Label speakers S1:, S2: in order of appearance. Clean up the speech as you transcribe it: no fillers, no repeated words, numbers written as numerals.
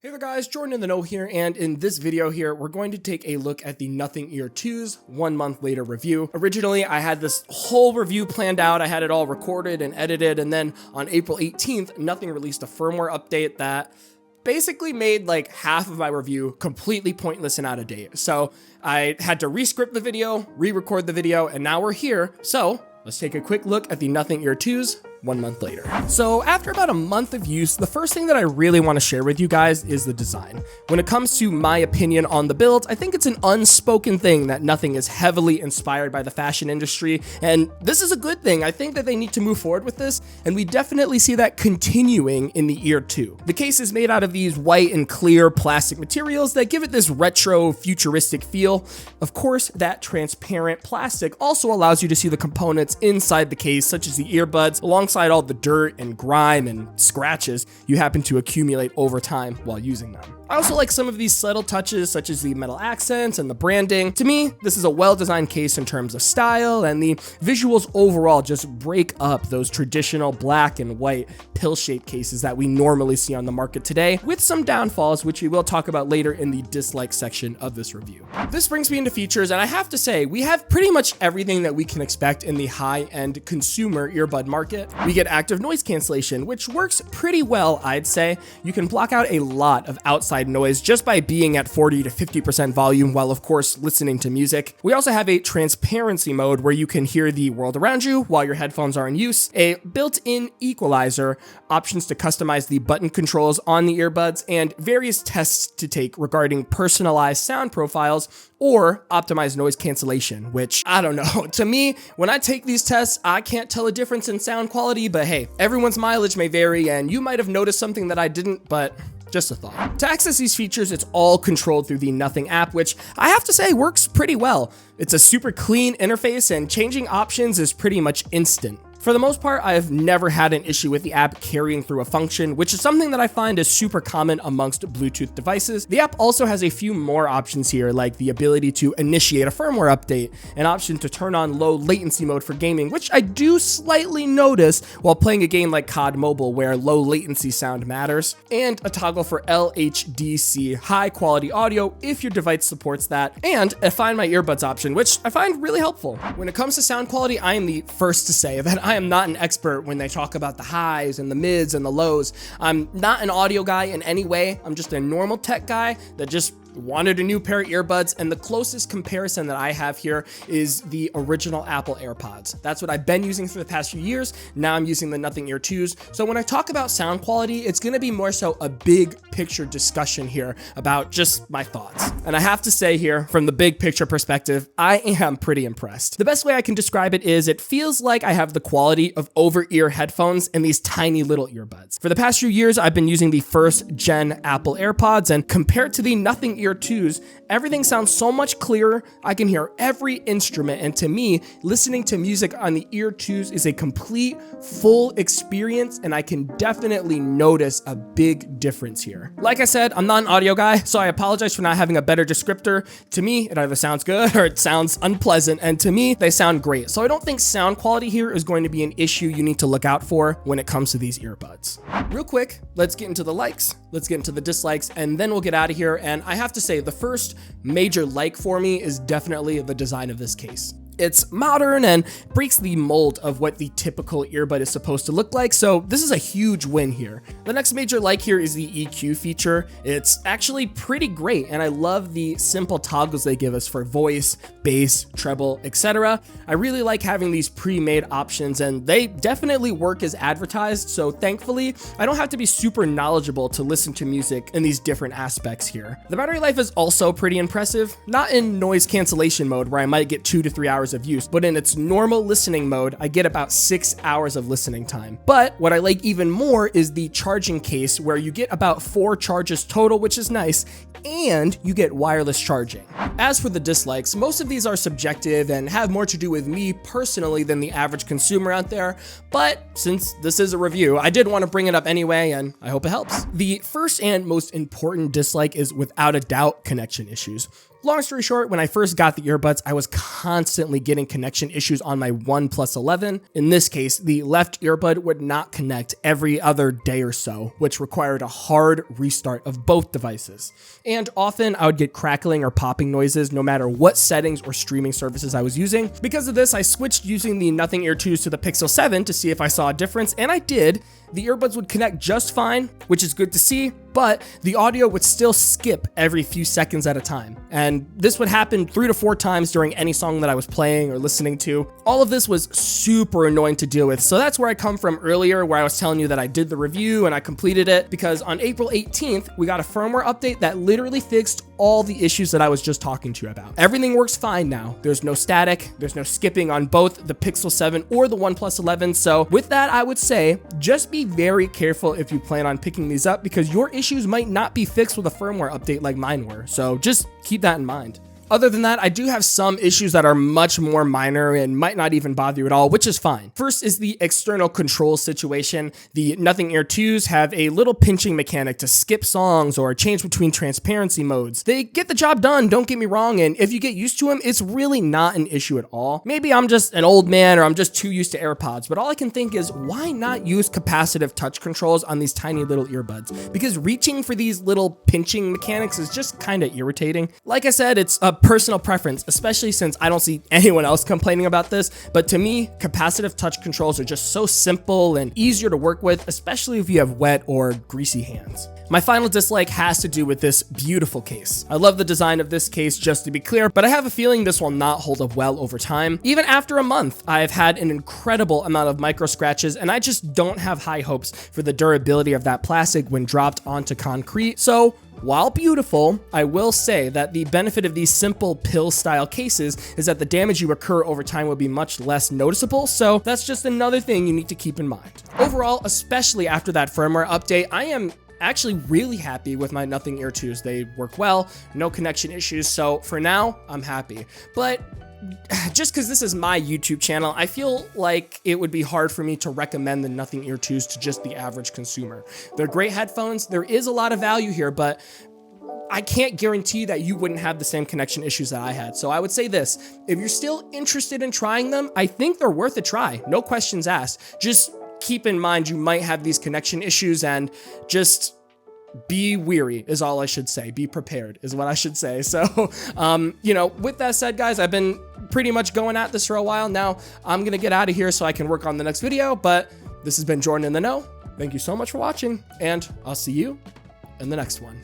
S1: Hey there guys, Jordan in the Know here, and in this video here, we're going to take a look at the Nothing Ear 2's 1 month later review. Originally, I had this whole review planned out, I had it all recorded and edited, and then on April 18th, Nothing released a firmware update that basically made like half of my review completely pointless and out of date. So I had to re-script the video, re-record the video, and now we're here. So let's take a quick look at the Nothing Ear 2's 1 month later. So after about a month of use, the first thing that I really want to share with you guys is the design. When it comes to my opinion on the build, I think it's an unspoken thing that Nothing is heavily inspired by the fashion industry, and this is a good thing. I think that they need to move forward with this, and we definitely see that continuing in the Ear 2. The case is made out of these white and clear plastic materials that give it this retro futuristic feel. Of course, that transparent plastic also allows you to see the components inside the case, such as the earbuds, alongside all the dirt and grime and scratches you happen to accumulate over time while using them. I also like some of these subtle touches, such as the metal accents and the branding. To me, this is a well-designed case in terms of style, and the visuals overall just break up those traditional black and white pill-shaped cases that we normally see on the market today, with some downfalls, which we will talk about later in the dislike section of this review. This brings me into features, and I have to say, we have pretty much everything that we can expect in the high-end consumer earbud market. We get active noise cancellation, which works pretty well, I'd say. You can block out a lot of outside noise just by being at 40 to 50% volume while of course listening to music. We also have a transparency mode where you can hear the world around you while your headphones are in use, a built-in equalizer, options to customize the button controls on the earbuds, and various tests to take regarding personalized sound profiles or optimized noise cancellation, which I don't know. To me, when I take these tests, I can't tell a difference in sound quality, but hey, everyone's mileage may vary and you might have noticed something that I didn't, but just a thought. To access these features, it's all controlled through the Nothing app, which I have to say works pretty well. It's a super clean interface and changing options is pretty much instant. For the most part, I have never had an issue with the app carrying through a function, which is something that I find is super common amongst Bluetooth devices. The app also has a few more options here, like the ability to initiate a firmware update, an option to turn on low latency mode for gaming, which I do slightly notice while playing a game like COD Mobile where low latency sound matters, and a toggle for LHDC, high quality audio if your device supports that, and a Find My Earbuds option, which I find really helpful. When it comes to sound quality, I am the first to say that I am not an expert when they talk about the highs and the mids and the lows. I'm not an audio guy in any way. I'm just a normal tech guy that just wanted a new pair of earbuds, and the closest comparison that I have here is the original Apple AirPods. That's what I've been using for the past few years. Now I'm using the Nothing Ear 2's. So when I talk about sound quality, it's going to be more so a big picture discussion here about just my thoughts. And I have to say here, from the big picture perspective, I am pretty impressed. The best way I can describe it is it feels like I have the quality of over-ear headphones and these tiny little earbuds. For the past few years, I've been using the first gen Apple AirPods, and compared to the Nothing Ear 2's, everything sounds so much clearer. I can hear every instrument, and to me, listening to music on the Ear 2's is a complete, full experience, and I can definitely notice a big difference here. Like I said, I'm not an audio guy, so I apologize for not having a better descriptor. To me, it either sounds good or it sounds unpleasant, and to me, they sound great. So I don't think sound quality here is going to be an issue you need to look out for when it comes to these earbuds. Real quick, let's get into the likes, let's get into the dislikes, and then we'll get out of here. And I have to say, the first major like for me is definitely the design of this case. It's modern and breaks the mold of what the typical earbud is supposed to look like, so this is a huge win here. The next major like here is the EQ feature. It's actually pretty great, and I love the simple toggles they give us for voice, bass, treble, etc. I really like having these pre-made options, and they definitely work as advertised, so thankfully, I don't have to be super knowledgeable to listen to music in these different aspects here. The battery life is also pretty impressive, not in noise cancellation mode where I might get 2 to 3 hours of use, but in its normal listening mode, I get about 6 hours of listening time. But what I like even more is the charging case, where you get about 4 charges total, which is nice, and you get wireless charging. As for the dislikes, most of these are subjective and have more to do with me personally than the average consumer out there, but since this is a review, I did want to bring it up anyway, and I hope it helps. The first and most important dislike is without a doubt connection issues. Long story short, when I first got the earbuds, I was constantly getting connection issues on my OnePlus 11. In this case, the left earbud would not connect every other day or so, which required a hard restart of both devices. And often I would get crackling or popping noises no matter what settings or streaming services I was using. Because of this, I switched using the Nothing Ear 2s to the Pixel 7 to see if I saw a difference, and I did. The earbuds would connect just fine, which is good to see, but the audio would still skip every few seconds at a time. And this would happen 3 to 4 times during any song that I was playing or listening to. All of this was super annoying to deal with. So that's where I come from earlier, where I was telling you that I did the review and I completed it, because on April 18th, we got a firmware update that literally fixed all the issues that I was just talking to you about. Everything works fine now. There's no static, there's no skipping on both the Pixel 7 or the OnePlus 11. So with that, I would say just be very careful if you plan on picking these up, because your issues might not be fixed with a firmware update like mine were. So just keep that in mind. Other than that, I do have some issues that are much more minor and might not even bother you at all, which is fine. First is the external control situation. The Nothing Ear 2s have a little pinching mechanic to skip songs or change between transparency modes. They get the job done, don't get me wrong, and if you get used to them, it's really not an issue at all. Maybe I'm just an old man or I'm just too used to AirPods, but all I can think is, why not use capacitive touch controls on these tiny little earbuds? Because reaching for these little pinching mechanics is just kind of irritating. Like I said, it's a personal preference, especially since I don't see anyone else complaining about this, but to me, capacitive touch controls are just so simple and easier to work with, especially if you have wet or greasy hands. My final dislike has to do with this beautiful case. I love the design of this case, just to be clear, but I have a feeling this will not hold up well over time. Even after a month, I've had an incredible amount of micro scratches, and I just don't have high hopes for the durability of that plastic when dropped onto concrete. So while beautiful, I will say that the benefit of these simple pill-style cases is that the damage you occur over time will be much less noticeable, so that's just another thing you need to keep in mind. Overall, especially after that firmware update, I am actually really happy with my Nothing Ear 2s. They work well, no connection issues, so for now, I'm happy. But just because this is my YouTube channel, I feel like it would be hard for me to recommend the Nothing Ear 2s to just the average consumer. They're great headphones. There is a lot of value here, but I can't guarantee that you wouldn't have the same connection issues that I had. So I would say this: if you're still interested in trying them, I think they're worth a try. No questions asked. Just keep in mind you might have these connection issues, and just be weary is all I should say. Be prepared is what I should say. So, with that said, guys, I've been pretty much going at this for a while now. I'm going to get out of here so I can work on the next video, but this has been Jordan in the Know. Thank you so much for watching, and I'll see you in the next one.